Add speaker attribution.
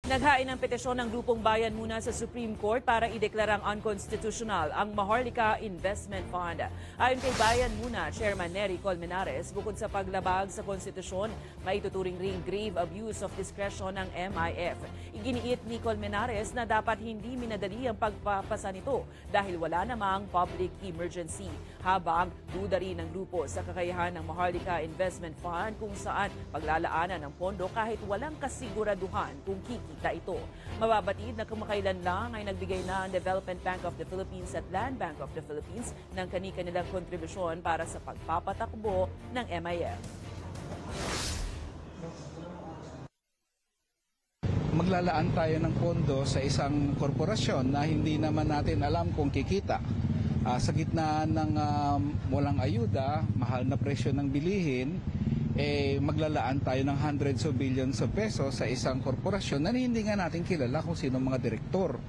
Speaker 1: Naghain ng petisyon ng Grupong Bayan Muna sa Supreme Court para ideklarang unconstitutional ang Maharlika Investment Fund. Ayon kay Bayan Muna, Chairman Nery Colmenares, bukod sa paglabag sa konstitusyon, maituturing ring grave abuse of discretion ng MIF. Iginiit ni Colmenares na dapat hindi minadali ang pagpapasa nito dahil wala namang public emergency. Habang duda rin ng grupo sa kakayahan ng Maharlika Investment Fund kung saan paglalaanan ng pondo kahit walang kasiguraduhan kung kikita ito. Mababatid na kamakailan lang ay nagbigay na ang Development Bank of the Philippines at Land Bank of the Philippines ng kani-kanilang kontribusyon para sa pagpapatakbo ng MIF.
Speaker 2: Maglalaan tayo ng pondo sa isang korporasyon na hindi naman natin alam kung kikita. Sa gitna ng walang ayuda, mahal na presyo ng bilihin, maglalaan tayo ng hundreds of billions of pesos sa isang korporasyon na hindi nga natin kilala kung sino mga direktor.